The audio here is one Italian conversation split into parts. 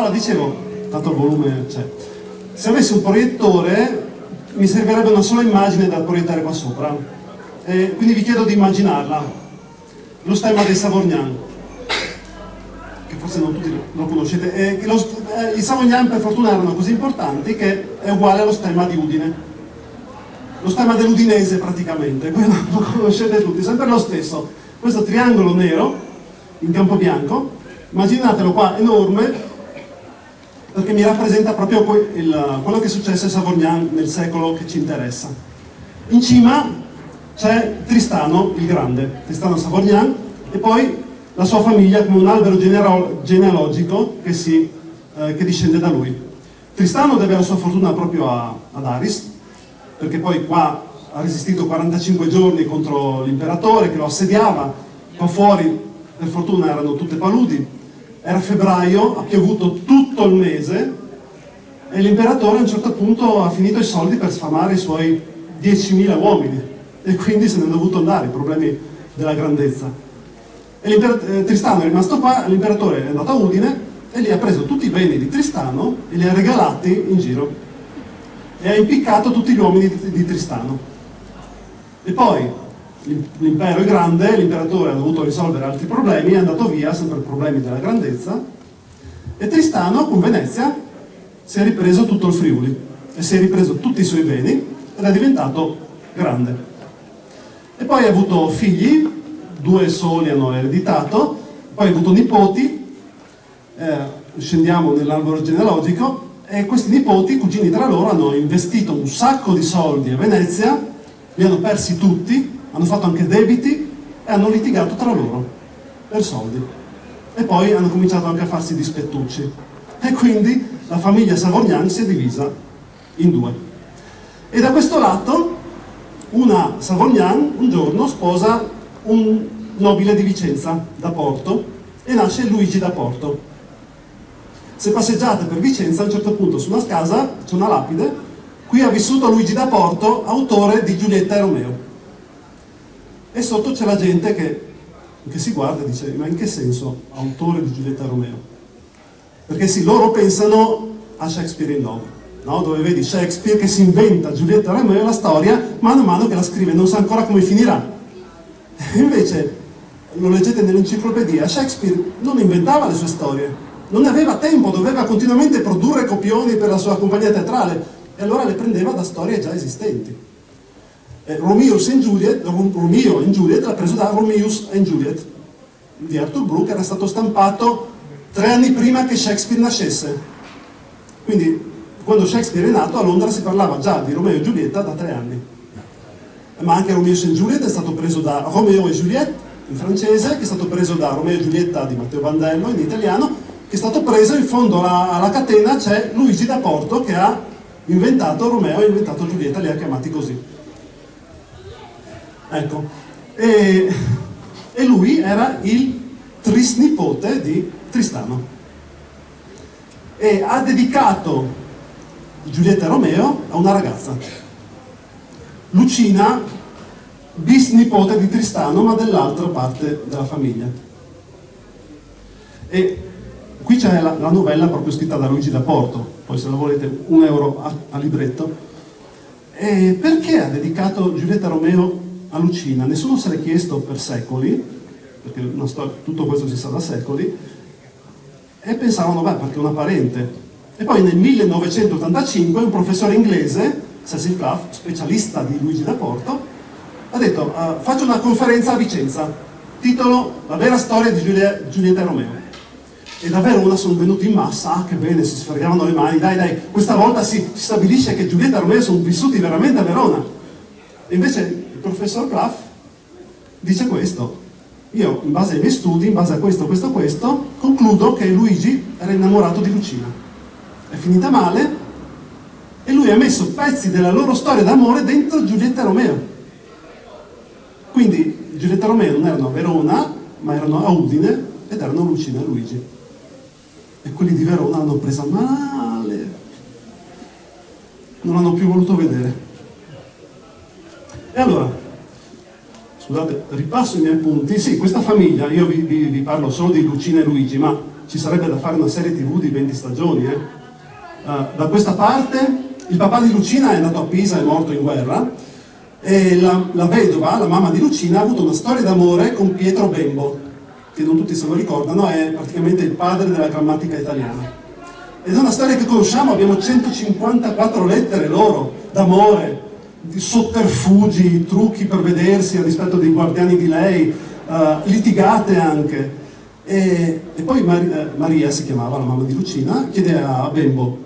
Allora dicevo, tanto il volume c'è, se avessi un proiettore mi servirebbe una sola immagine da proiettare qua sopra, quindi vi chiedo di immaginarla, lo stemma dei Savognans, che forse non tutti lo conoscete. I Savognans per fortuna erano così importanti che è uguale allo stemma di Udine, lo stemma dell'Udinese praticamente, quello lo conoscete tutti, sempre lo stesso, questo triangolo nero in campo bianco, immaginatelo qua enorme, perché mi rappresenta proprio quello che è successo ai Savognans nel secolo che ci interessa. In cima c'è Tristano il Grande, Tristano Savognan, e poi la sua famiglia come un albero genealogico che discende da lui. Tristano deve la sua fortuna proprio ad Aris, perché poi qua ha resistito 45 giorni contro l'imperatore che lo assediava, qua fuori per fortuna erano tutte paludi, era febbraio, ha piovuto tutto il mese e l'imperatore a un certo punto ha finito i soldi per sfamare i suoi 10.000 uomini e quindi se ne è dovuto andare, i problemi della grandezza. E Tristano è rimasto qua, l'imperatore è andato a Udine e lì ha preso tutti i beni di Tristano e li ha regalati in giro e ha impiccato tutti gli uomini di Tristano. E poi l'impero è grande, l'imperatore ha dovuto risolvere altri problemi, è andato via, sempre problemi della grandezza, e Tristano con Venezia si è ripreso tutto il Friuli e si è ripreso tutti i suoi beni ed è diventato grande. E poi ha avuto figli, 2 soli hanno ereditato, poi ha avuto nipoti, scendiamo nell'albero genealogico, e questi nipoti, cugini tra loro, hanno investito un sacco di soldi a Venezia, li hanno persi tutti, hanno fatto anche debiti e hanno litigato tra loro per soldi. E poi hanno cominciato anche a farsi dispettucci. E quindi la famiglia Savognan si è divisa in 2. E da questo lato una Savognan un giorno sposa un nobile di Vicenza, da Porto, e nasce Luigi da Porto. Se passeggiate per Vicenza, a un certo punto su una casa c'è una lapide, qui ha vissuto Luigi da Porto, autore di Giulietta e Romeo. E sotto c'è la gente che si guarda e dice: ma in che senso autore di Giulietta e Romeo? Perché sì, loro pensano a Shakespeare in Love, no? Dove vedi Shakespeare che si inventa Giulietta e Romeo e la storia, mano a mano che la scrive, non sa ancora come finirà. Invece, lo leggete nell'enciclopedia, Shakespeare non inventava le sue storie, non ne aveva tempo, doveva continuamente produrre copioni per la sua compagnia teatrale, e allora le prendeva da storie già esistenti. Romeo and Juliet l'ha preso da Romeus and Juliet di Arthur Brooke, era stato stampato 3 anni prima che Shakespeare nascesse. Quindi quando Shakespeare è nato a Londra si parlava già di Romeo e Giulietta da 3 anni. Ma anche Romeus and Juliet è stato preso da Romeo e Juliette in francese, che è stato preso da Romeo e Giulietta di Matteo Bandello in italiano, che è stato preso in fondo alla catena c'è Luigi da Porto che ha inventato Romeo e ha inventato Giulietta, li ha chiamati così. Ecco, e lui era il trisnipote di Tristano e ha dedicato Giulietta e Romeo a una ragazza, Lucina, bisnipote di Tristano, ma dell'altra parte della famiglia. E qui c'è la novella proprio scritta da Luigi da Porto, poi se la volete €1 a libretto. E perché ha dedicato Giulietta e Romeo a Lucina? Nessuno se l'è chiesto per secoli, perché tutto questo si sa da secoli, e pensavano, beh, perché è una parente. E poi nel 1985 un professore inglese, Cecil Clough, specialista di Luigi da Porto, ha detto: faccio una conferenza a Vicenza, titolo La vera storia di Giulietta e Romeo. E davvero sono venuti in massa, che bene, si sfregavano le mani, dai, questa volta si stabilisce che Giulietta e Romeo sono vissuti veramente a Verona. E invece il professor Clough dice questo: io in base ai miei studi, in base a questo, concludo che Luigi era innamorato di Lucina. È finita male e lui ha messo pezzi della loro storia d'amore dentro Giulietta e Romeo. Quindi Giulietta e Romeo non erano a Verona, ma erano a Udine ed erano Lucina e Luigi. E quelli di Verona l'hanno presa male, non l'hanno più voluto vedere. E allora, scusate, ripasso i miei appunti. Sì, questa famiglia, io vi parlo solo di Lucina e Luigi, ma ci sarebbe da fare una serie TV di 20 stagioni. Da questa parte, il papà di Lucina è andato a Pisa, è morto in guerra, e la vedova, la mamma di Lucina, ha avuto una storia d'amore con Pietro Bembo, che non tutti se lo ricordano, è praticamente il padre della grammatica italiana. Ed è una storia che conosciamo, abbiamo 154 lettere loro, d'amore, di sotterfugi, trucchi per vedersi a dispetto dei guardiani di lei, litigate anche. E poi Maria si chiamava, la mamma di Lucina, chiede a Bembo: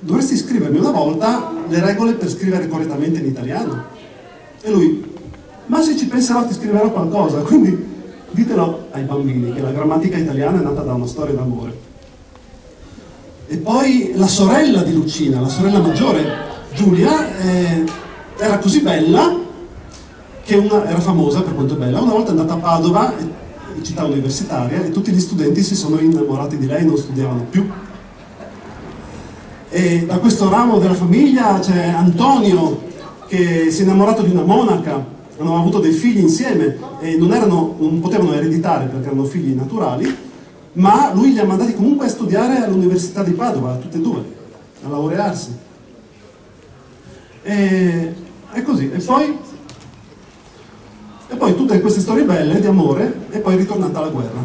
dovresti scrivermi una volta le regole per scrivere correttamente in italiano? E lui: ma se ci penserò ti scriverò qualcosa, quindi ditelo ai bambini che la grammatica italiana è nata da una storia d'amore. E poi la sorella di Lucina, la sorella maggiore, Giulia, era così bella, che era famosa per quanto è bella. Una volta è andata a Padova, città universitaria, e tutti gli studenti si sono innamorati di lei, non studiavano più. E da questo ramo della famiglia c'è Antonio, che si è innamorato di una monaca, hanno avuto dei figli insieme e non potevano ereditare perché erano figli naturali, ma lui li ha mandati comunque a studiare all'Università di Padova, tutti e due, a laurearsi. E così, e poi tutte queste storie belle di amore, e poi è ritornata la guerra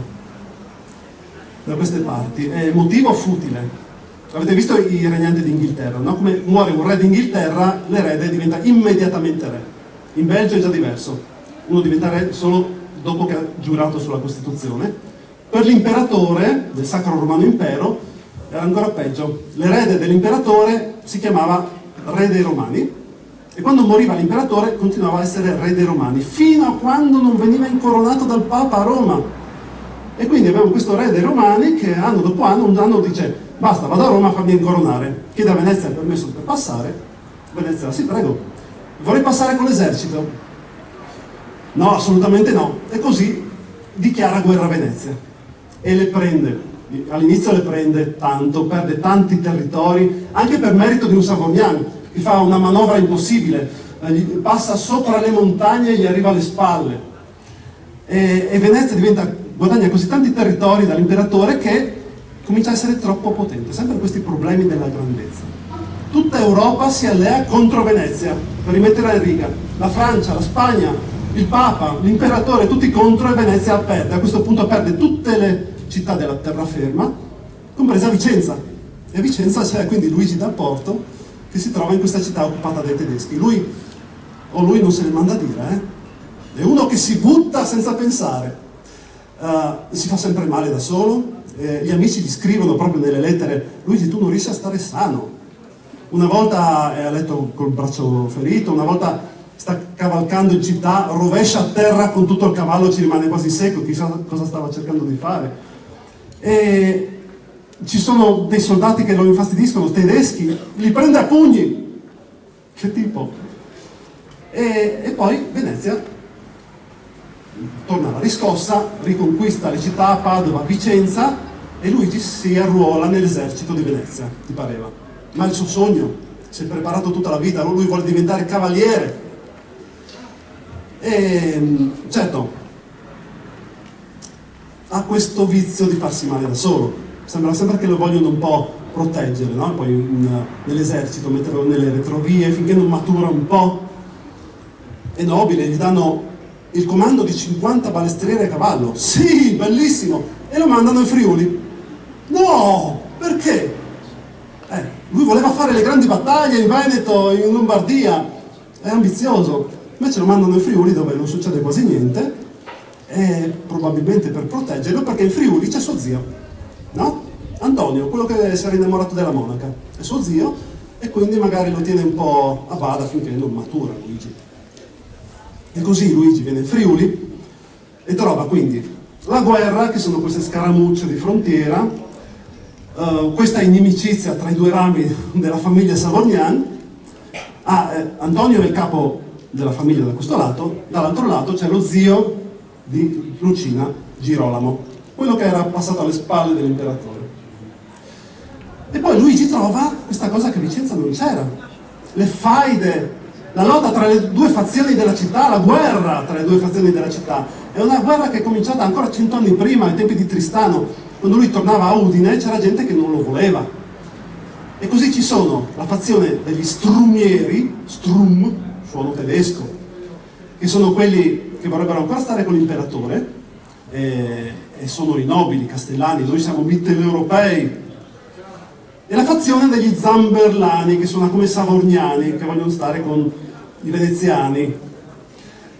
da queste parti. Motivo futile. Avete visto i regnanti d'Inghilterra, no? Come muore un re d'Inghilterra, l'erede diventa immediatamente re. In Belgio è già diverso, uno diventa re solo dopo che ha giurato sulla Costituzione. Per l'imperatore del Sacro Romano Impero era ancora peggio. L'erede dell'imperatore si chiamava re dei Romani, e quando moriva l'imperatore continuava a essere re dei Romani, fino a quando non veniva incoronato dal Papa a Roma. E quindi abbiamo questo re dei Romani che anno dopo anno, un anno dice: basta, vado a Roma a farmi incoronare. Chiede a Venezia il permesso per passare. Venezia: sì, prego, vorrei passare con l'esercito. No, assolutamente no. E così dichiara guerra a Venezia. E le prende. All'inizio le prende tanto, perde tanti territori, anche per merito di un Savognano, che fa una manovra impossibile, passa sopra le montagne e gli arriva alle spalle. E Venezia guadagna così tanti territori dall'imperatore che comincia a essere troppo potente, sempre questi problemi della grandezza. Tutta Europa si allea contro Venezia per rimetterla in riga. La Francia, la Spagna, il Papa, l'imperatore, tutti contro, e Venezia perde. A questo punto perde tutte le città della terraferma, compresa Vicenza. E a Vicenza c'è quindi Luigi dal Porto, che si trova in questa città occupata dai tedeschi. Lui non se ne manda a dire, È uno che si butta senza pensare. Si fa sempre male da solo. Gli amici gli scrivono proprio nelle lettere: Luigi, tu non riesci a stare sano. Una volta è a letto col braccio ferito, una volta sta cavalcando in città, rovescia a terra con tutto il cavallo, ci rimane quasi secco, chissà cosa stava cercando di fare. E ci sono dei soldati che lo infastidiscono, tedeschi, li prende a pugni. Che tipo? E poi Venezia torna alla riscossa, riconquista le città, Padova, Vicenza, e Luigi si arruola nell'esercito di Venezia, ti pareva. Ma il suo sogno, si è preparato tutta la vita, lui vuole diventare cavaliere. E certo, ha questo vizio di farsi male da solo. Sembra che lo vogliono un po' proteggere, no? Poi nell'esercito, metterlo nelle retrovie finché non matura un po'. È nobile, gli danno il comando di 50 balestrieri a cavallo. Sì, bellissimo! E lo mandano in Friuli. No! Perché? Lui voleva fare le grandi battaglie in Veneto, in Lombardia. È ambizioso. Invece lo mandano in Friuli, dove non succede quasi niente, probabilmente per proteggerlo, perché in Friuli c'è suo zio, no? Antonio, quello che si era innamorato della monaca, è suo zio, e quindi magari lo tiene un po' a bada finché non matura Luigi. E così Luigi viene in Friuli e trova quindi la guerra, che sono queste scaramucce di frontiera, questa inimicizia tra i due rami della famiglia Savognan. Antonio è il capo della famiglia da questo lato, dall'altro lato c'è lo zio di Lucina, Girolamo, quello che era passato alle spalle dell'imperatore. E poi Luigi trova questa cosa che a Vicenza non c'era: le faide la lotta tra le due fazioni della città, la guerra tra le due fazioni della città. È una guerra che è cominciata ancora 100 anni prima, ai tempi di Tristano, quando lui tornava a Udine, c'era gente che non lo voleva. E così ci sono la fazione degli strumieri, strum, suono tedesco, che sono quelli che vorrebbero ancora stare con l'imperatore, e sono i nobili castellani, noi siamo mitteleuropei. E la fazione degli zamberlani, che sono come savorniani, che vogliono stare con i veneziani.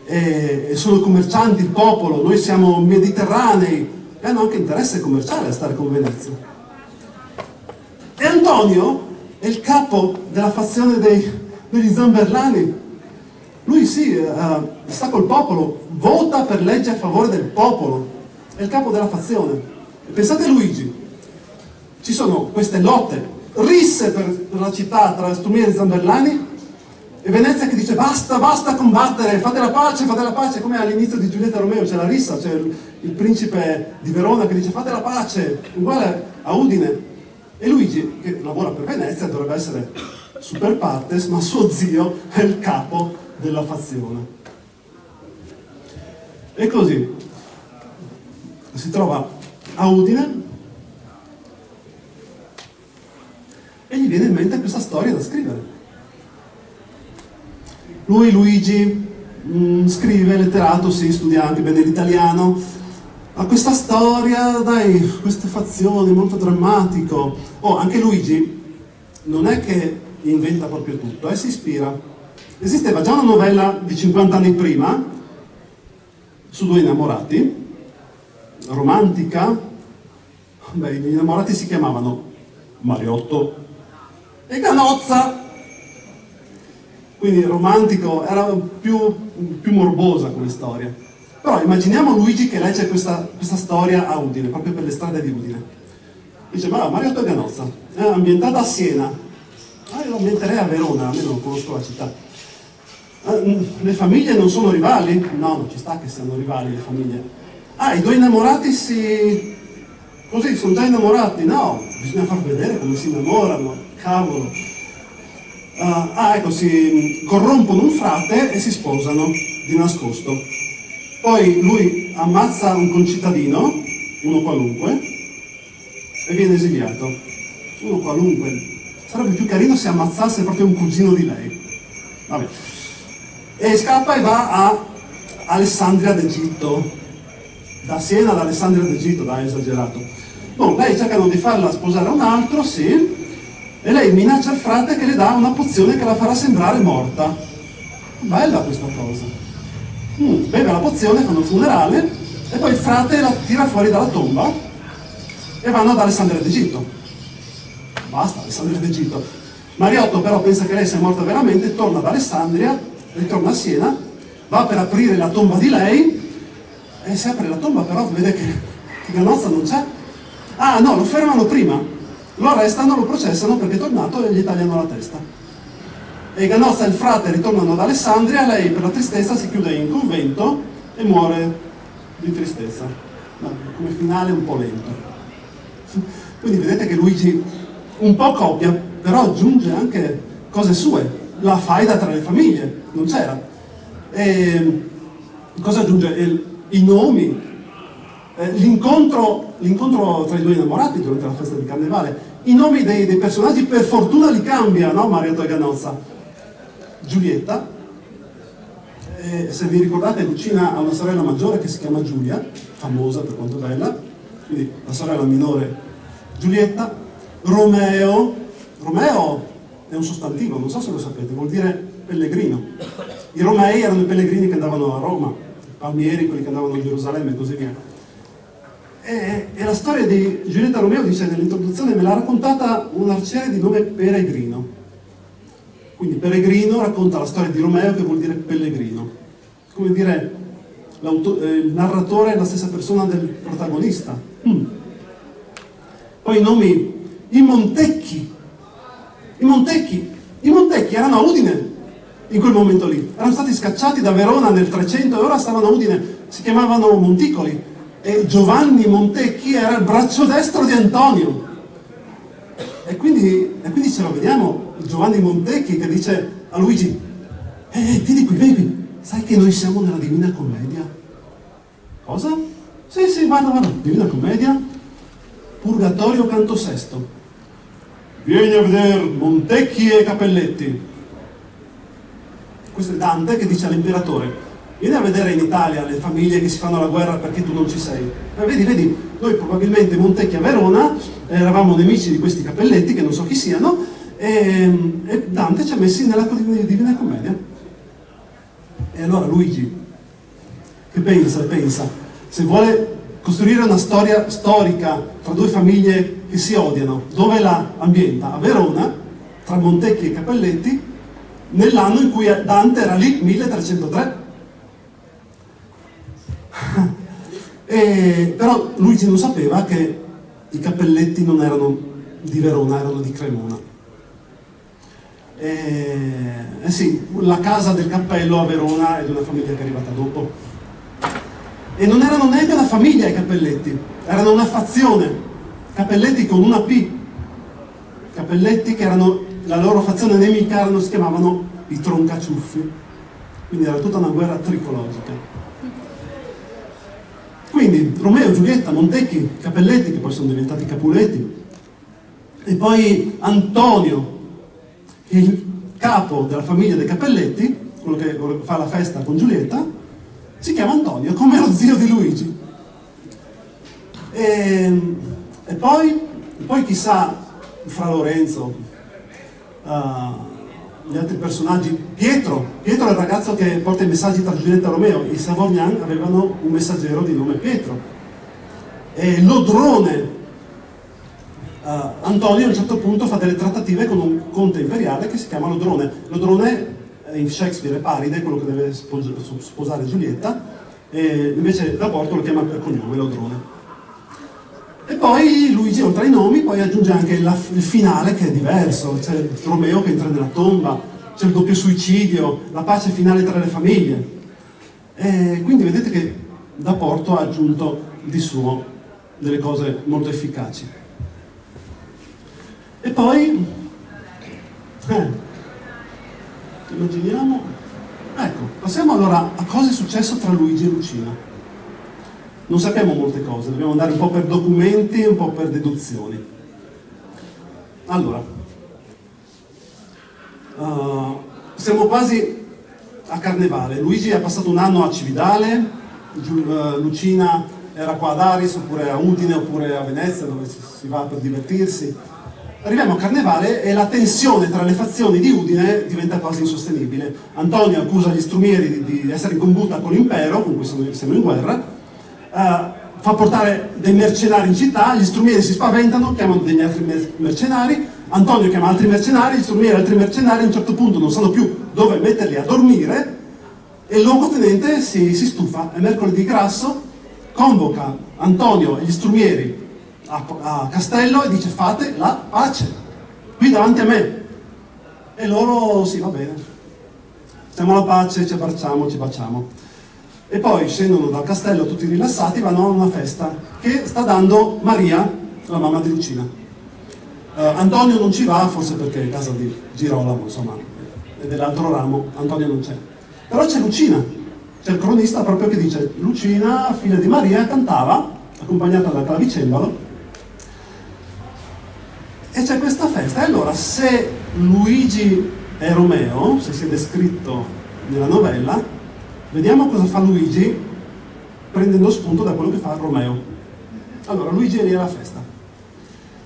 E sono commercianti, il popolo, noi siamo mediterranei, e hanno anche interesse commerciale a stare con Venezia. E Antonio è il capo della fazione degli zamberlani. Lui sì, sta col popolo, vota per legge a favore del popolo, è il capo della fazione. E pensate a Luigi, ci sono queste lotte, risse per la città tra strumieri e zamberlani, e Venezia che dice basta, basta combattere, fate la pace, come all'inizio di Giulietta e Romeo c'è la rissa, c'è il principe di Verona che dice fate la pace, uguale a Udine. E Luigi, che lavora per Venezia, dovrebbe essere super partes, ma suo zio è il capo della fazione. E così si trova a Udine e gli viene in mente questa storia da scrivere. Lui, Luigi, scrive, letterato, sì, studia anche bene l'italiano, ha questa storia, dai, queste fazioni, molto drammatico. Oh, anche Luigi non è che inventa proprio tutto, si ispira. Esisteva già una novella di 50 anni prima, su due innamorati, romantica. Beh, gli innamorati si chiamavano Mariotto e Ganozza. Quindi romantico, era più morbosa come storia. Però immaginiamo Luigi che legge questa storia a Udine, proprio per le strade di Udine. Dice, ma Mariotto e Ganozza, è ambientata a Siena. Io lo ambienterei a Verona, almeno non conosco la città. Le famiglie non sono rivali? No, non ci sta che siano rivali le famiglie. I due innamorati così, sono già innamorati? No, bisogna far vedere come si innamorano, cavolo. Ecco, si corrompono un frate e si sposano di nascosto. Poi lui ammazza un concittadino, uno qualunque, e viene esiliato. Uno qualunque. Sarebbe più carino se ammazzasse proprio un cugino di lei. Vabbè. E scappa e va a Alessandria d'Egitto. Da Siena ad Alessandria d'Egitto, dai, esagerato. Lei cercano di farla sposare a un altro, sì, e lei minaccia il frate che le dà una pozione che la farà sembrare morta. Bella questa cosa. Beve la pozione, fanno il funerale, e poi il frate la tira fuori dalla tomba e vanno ad Alessandria d'Egitto. Basta, Alessandria d'Egitto. Mariotto però pensa che lei sia morta veramente, torna ad Alessandria, ritorna a Siena, va per aprire la tomba di lei, e si apre la tomba, però vede che Ganozza non c'è. No, lo fermano prima, lo arrestano, lo processano perché è tornato e gli tagliano la testa. E Ganozza e il frate ritornano ad Alessandria, lei per la tristezza si chiude in convento e muore di tristezza. Come finale un po' lento. Quindi vedete che Luigi un po' copia, però aggiunge anche cose sue. La faida tra le famiglie non c'era. E cosa aggiunge? I nomi, l'incontro tra i due innamorati durante la festa di Carnevale. I nomi dei personaggi per fortuna li cambia, no? Mariotto e Ganozza. Giulietta, se vi ricordate, Lucina ha una sorella maggiore che si chiama Giulia, famosa per quanto bella, quindi la sorella minore Giulietta. Romeo è un sostantivo, non so se lo sapete, vuol dire pellegrino. I Romei erano i pellegrini che andavano a Roma, i palmieri, quelli che andavano a Gerusalemme e così via. E la storia di Giulietta Romeo, dice nell'introduzione, me l'ha raccontata un arciere di nome Peregrino. Quindi Peregrino racconta la storia di Romeo, che vuol dire pellegrino. Come dire, il narratore è la stessa persona del protagonista. Poi i nomi, i Montecchi erano a Udine in quel momento lì, erano stati scacciati da Verona nel 300 e ora stavano a Udine, si chiamavano Monticoli, e Giovanni Montecchi era il braccio destro di Antonio. E quindi ce lo vediamo, Giovanni Montecchi che dice a Luigi, Vieni qui, sai che noi siamo nella Divina Commedia? Cosa? Sì, guarda, Divina Commedia, Purgatorio, canto sesto. Vieni a vedere Montecchi e Cappelletti. Questo è Dante che dice all'imperatore: vieni a vedere in Italia le famiglie che si fanno la guerra perché tu non ci sei. Vedi, noi probabilmente Montecchi a Verona eravamo nemici di questi Cappelletti, che non so chi siano, e Dante ci ha messi nella Divina Commedia. E allora Luigi, che pensa, se vuole costruire una storia storica tra due famiglie che si odiano, dove la ambienta? A Verona, tra Montecchi e Cappelletti, nell'anno in cui Dante era lì, 1303. Però Luigi non sapeva che i Cappelletti non erano di Verona, erano di Cremona. Sì, la casa del cappello a Verona è di una famiglia che è arrivata dopo. E non erano neanche una famiglia i Cappelletti, erano una fazione. Cappelletti con una P. Cappelletti che erano, la loro fazione nemica si chiamavano i Troncaciuffi. Quindi era tutta una guerra tricologica. Quindi Romeo, Giulietta, Montecchi, Cappelletti, che poi sono diventati Capuletti, e poi Antonio, il capo della famiglia dei Cappelletti, quello che fa la festa con Giulietta, si chiama Antonio, come lo zio di Luigi. E poi chissà, fra Lorenzo, gli altri personaggi. Pietro è il ragazzo che porta i messaggi tra Giulietta e Romeo. I Savognani avevano un messaggero di nome Pietro. E Lodrone, Antonio a un certo punto fa delle trattative con un conte imperiale che si chiama Lodrone. Lodrone in Shakespeare è Paride, quello che deve sposare Giulietta, e invece l'aborto lo chiama per cognome Lodrone. E poi Luigi, oltre ai nomi, poi aggiunge anche il finale che è diverso. C'è Romeo che entra nella tomba, c'è il doppio suicidio, la pace finale tra le famiglie. E quindi vedete che da Porto ha aggiunto di suo delle cose molto efficaci. E poi, immaginiamo, ecco, passiamo allora a cosa è successo tra Luigi e Lucina. Non sappiamo molte cose, dobbiamo andare un po' per documenti e un po' per deduzioni. Allora, siamo quasi a Carnevale. Luigi ha passato un anno a Cividale, Lucina era qua ad Aris, oppure a Udine, oppure a Venezia, dove si va per divertirsi. Arriviamo a Carnevale e la tensione tra le fazioni di Udine diventa quasi insostenibile. Antonio accusa gli Strumieri di essere in combutta con l'impero, con cui siamo in guerra, fa portare dei mercenari in città, gli Strumieri si spaventano, chiamano degli altri mercenari, Antonio chiama altri mercenari, gli Strumieri altri mercenari, a un certo punto non sanno più dove metterli a dormire e il luogotenente si stufa. È mercoledì grasso, convoca Antonio e gli Strumieri a Castello e dice: fate la pace qui davanti a me. E loro: sì, va bene, facciamo la pace, ci abbracciamo, ci baciamo. E poi scendono dal castello tutti rilassati, vanno a una festa che sta dando Maria, la mamma di Lucina. Antonio non ci va, forse perché è casa di Girolamo, insomma, è dell'altro ramo, Antonio non c'è. Però c'è Lucina, c'è il cronista proprio che dice: Lucina, figlia di Maria, cantava, accompagnata dal clavicembalo, e c'è questa festa. E allora, se Luigi è Romeo, se si è descritto nella novella, vediamo cosa fa Luigi prendendo spunto da quello che fa Romeo. Allora, Luigi è lì alla festa.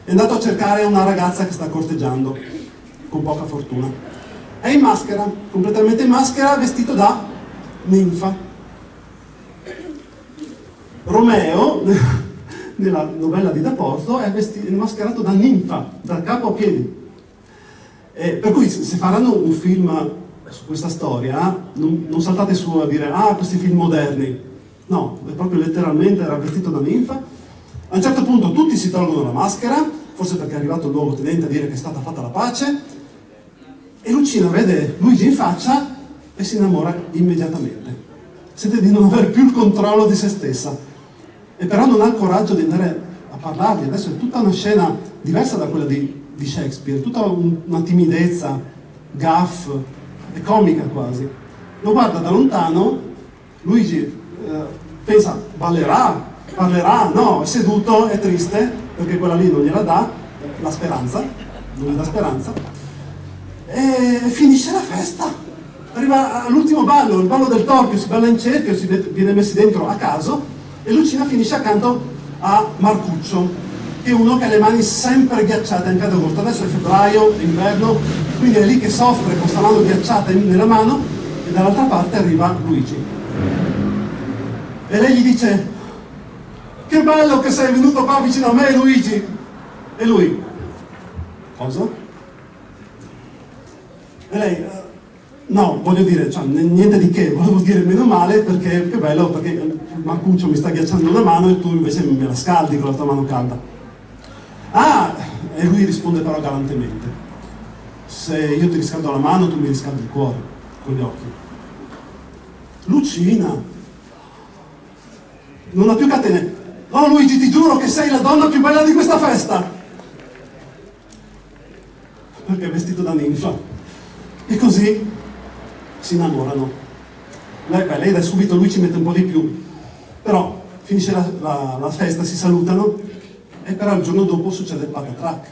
È andato a cercare una ragazza che sta corteggiando, con poca fortuna. È in maschera, completamente in maschera, vestito da ninfa. Romeo, nella novella di Da Porto, è mascherato da ninfa, da capo a piedi. Per cui se faranno un film su questa storia, non saltate su a dire: ah, questi film moderni. No, è proprio letteralmente era vestito da ninfa. A un certo punto tutti si tolgono la maschera, forse perché è arrivato il luogotenente a dire che è stata fatta la pace, e Lucina vede Luigi in faccia e si innamora immediatamente. Sente di non avere più il controllo di se stessa, e però non ha il coraggio di andare a parlargli. Adesso è tutta una scena diversa da quella di Shakespeare, tutta una timidezza, gaff, è comica quasi. Lo guarda da lontano, Luigi pensa, ballerà, parlerà, no, è seduto, è triste, perché quella lì non gliela dà, la speranza, non gli dà speranza, e finisce la festa. Arriva all'ultimo ballo, il ballo del torchio, si balla in cerchio, si viene messi dentro a caso, e Lucina finisce accanto a Marcuccio, che è uno che ha le mani sempre ghiacciate anche ad agosto. Adesso è febbraio, è inverno, quindi è lì che soffre con questa mano ghiacciata nella mano, e dall'altra parte arriva Luigi. E lei gli dice: che bello che sei venuto qua vicino a me, Luigi! E lui: cosa? E lei: no, voglio dire, cioè, niente di che, volevo dire meno male, perché che bello, perché Marcuccio mi sta ghiacciando la mano e tu invece me la scaldi con la tua mano calda. Ah, e lui risponde però galantemente: se io ti riscaldo la mano, tu mi riscaldi il cuore, con gli occhi. Lucina non ha più catene. Oh Luigi, ti giuro che sei la donna più bella di questa festa! Perché è vestito da ninfa. E così si innamorano. Lei da subito, lui ci mette un po' di più. Però finisce la festa, si salutano, e però il giorno dopo succede il patatrac.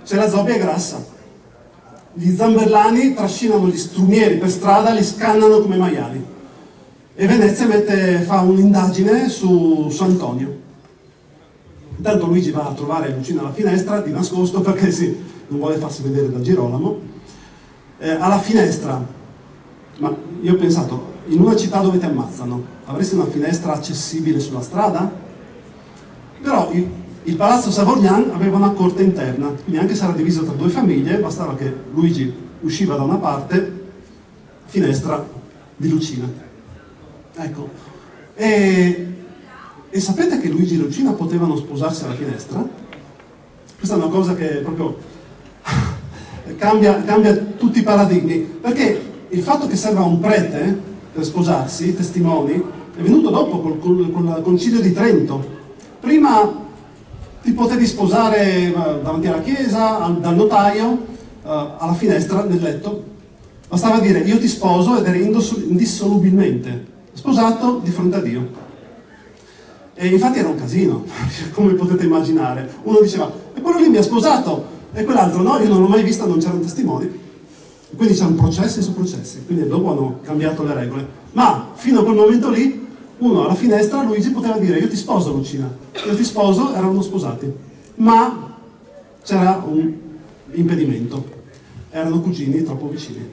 C'è la zobbia grassa. Gli zamberlani trascinano gli strumieri per strada, li scannano come maiali. E Venezia fa un'indagine su Antonio. Intanto Luigi va a trovare Lucina alla finestra, di nascosto, perché sì, non vuole farsi vedere da Girolamo. Alla finestra, ma io ho pensato, in una città dove ti ammazzano, avresti una finestra accessibile sulla strada? Però il palazzo Savognán aveva una corte interna, quindi anche se era diviso tra due famiglie, bastava che Luigi usciva da una parte, finestra di Lucina. Ecco, e sapete che Luigi e Lucina potevano sposarsi alla finestra? Questa è una cosa che proprio cambia tutti i paradigmi, perché il fatto che serva un prete per sposarsi, testimoni, è venuto dopo col Concilio di Trento. Prima ti potevi sposare davanti alla chiesa, dal notaio, alla finestra del letto. Bastava dire: io ti sposo, ed eri indissolubilmente sposato di fronte a Dio. E infatti era un casino, come potete immaginare. Uno diceva: e quello lì mi ha sposato, e quell'altro no, io non l'ho mai vista, non c'erano testimoni. E quindi c'erano processi su processi, quindi dopo hanno cambiato le regole. Ma fino a quel momento lì, uno alla finestra, Luigi poteva dire: io ti sposo, Lucina, io ti sposo, erano sposati. Ma c'era un impedimento: erano cugini troppo vicini.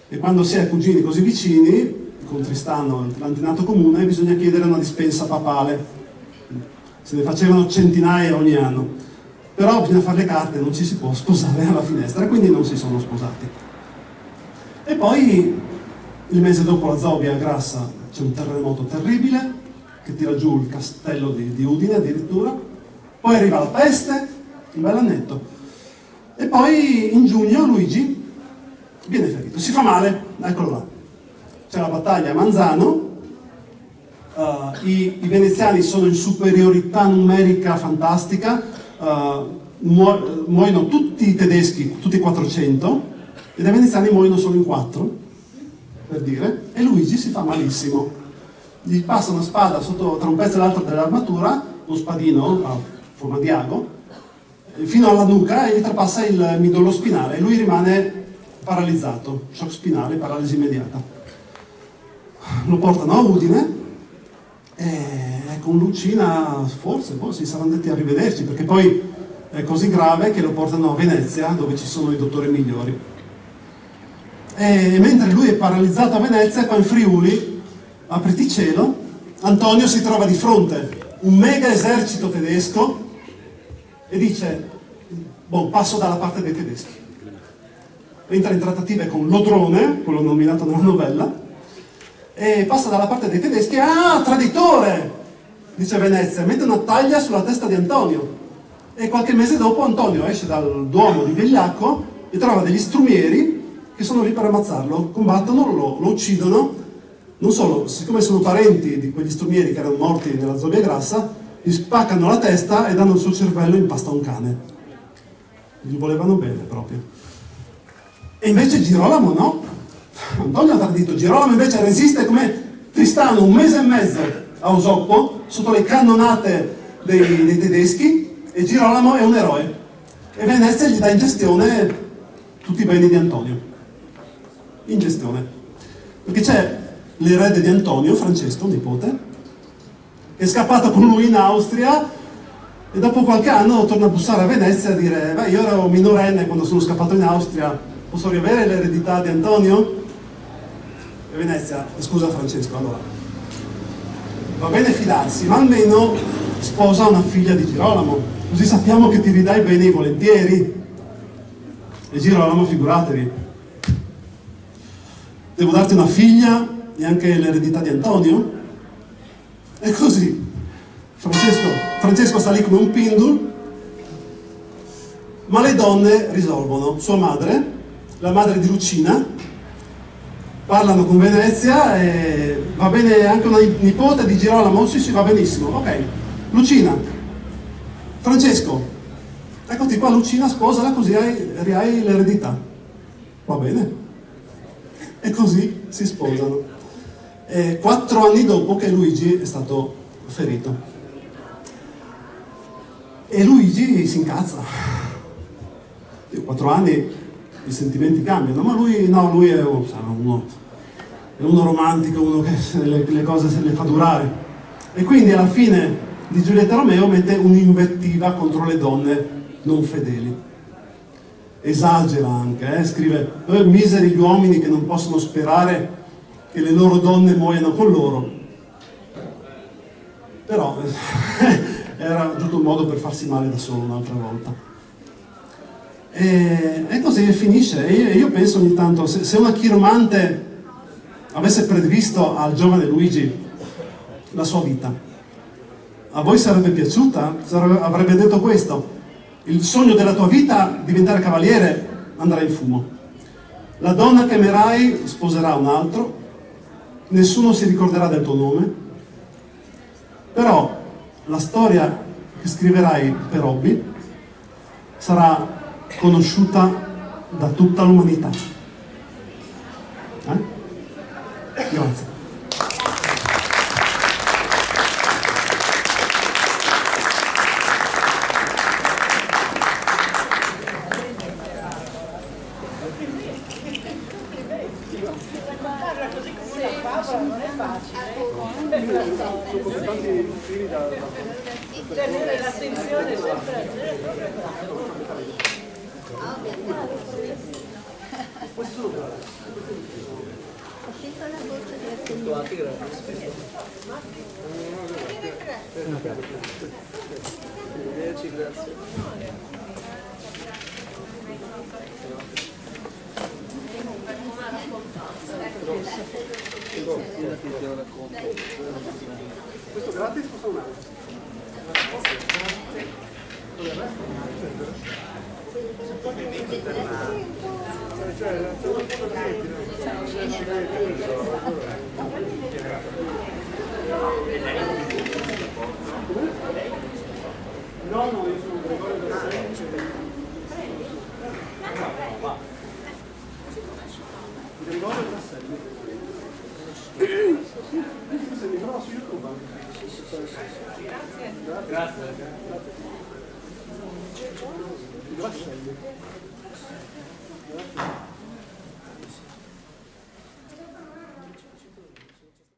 E quando si è cugini così vicini, con Tristano, l'antenato comune, bisogna chiedere una dispensa papale. Se ne facevano centinaia ogni anno. Però bisogna fare le carte, non ci si può sposare alla finestra, e quindi non si sono sposati. E poi, il mese dopo la zobbia grassa, c'è un terremoto terribile, che tira giù il castello di Udine addirittura. Poi arriva la peste, un bel annetto. E poi, in giugno, Luigi viene ferito, si fa male, eccolo là. C'è la battaglia a Manzano, i veneziani sono in superiorità numerica fantastica, muoiono tutti i tedeschi, tutti 400, e i veneziani muoiono solo in 4, per dire, e Luigi si fa malissimo. Gli passa una spada sotto, tra un pezzo e l'altro dell'armatura, uno spadino a forma di ago, fino alla nuca, e gli trapassa il midollo spinale, e lui rimane paralizzato, shock spinale, paralisi immediata. Lo portano a Udine, e con Lucina forse si saranno detti arrivederci, perché poi è così grave che lo portano a Venezia, dove ci sono i dottori migliori. E mentre lui è paralizzato a Venezia, qua in Friuli, apriti cielo, Antonio si trova di fronte un mega esercito tedesco e dice: boh, passo dalla parte dei tedeschi. Entra in trattative con Lodrone, quello nominato nella novella, e passa dalla parte dei tedeschi. Ah, traditore, dice Venezia, mette una taglia sulla testa di Antonio. E qualche mese dopo Antonio esce dal Duomo di Vegliacco e trova degli strumieri che sono lì per ammazzarlo, combattono, lo uccidono. Non solo, siccome sono parenti di quegli strumieri che erano morti nella zobbia grassa, gli spaccano la testa e danno il suo cervello in pasta a un cane. Gli volevano bene proprio. E invece Girolamo no. Antonio ha tradito, Girolamo invece resiste come Tristano 1 mese e mezzo a Osoppo, sotto le cannonate dei tedeschi, e Girolamo è un eroe. E Venezia gli dà in gestione tutti i beni di Antonio. In gestione. Perché c'è l'erede di Antonio, Francesco, nipote, che è scappato con lui in Austria e dopo qualche anno torna a bussare a Venezia a dire: beh, io ero minorenne quando sono scappato in Austria, posso riavere l'eredità di Antonio? E Venezia: scusa Francesco, allora va bene fidarsi, ma almeno sposa una figlia di Girolamo, così sappiamo che ti ridai bene volentieri. E Girolamo, figuratevi, devo darti una figlia e anche l'eredità di Antonio? E così Francesco sta lì come un pindul, ma le donne risolvono. Sua madre, la madre di Lucina, parlano con Venezia e va bene anche una nipote di Girolamo? Sì, va benissimo, ok. Lucina, Francesco, eccoti qua, Lucina, sposala così hai l'eredità. Va bene. E così si sposano. 4 anni dopo che Luigi è stato ferito. E Luigi si incazza. 4 anni i sentimenti cambiano, ma lui è uno romantico, uno che le cose se le fa durare. E quindi alla fine di Giulietta Romeo mette un'invettiva contro le donne non fedeli. Esagera anche, scrive: miseri gli uomini che non possono sperare che le loro donne muoiano con loro. Però era giusto un modo per farsi male da solo un'altra volta. E così finisce. E io penso ogni tanto, se una chiromante avesse previsto al giovane Luigi la sua vita, a voi sarebbe piaciuta? Avrebbe detto questo: il sogno della tua vita, diventare cavaliere, andrà in fumo. La donna che amerai sposerà un altro, nessuno si ricorderà del tuo nome, però la storia che scriverai per hobby sarà conosciuta da tutta l'umanità. Grazie. L'attenzione sempre. Questo gratis costa un altro. No, io sono Gregorio Grasselli. Gregorio Grasselli. Se mi trova su YouTube. Grazie. Grasselli.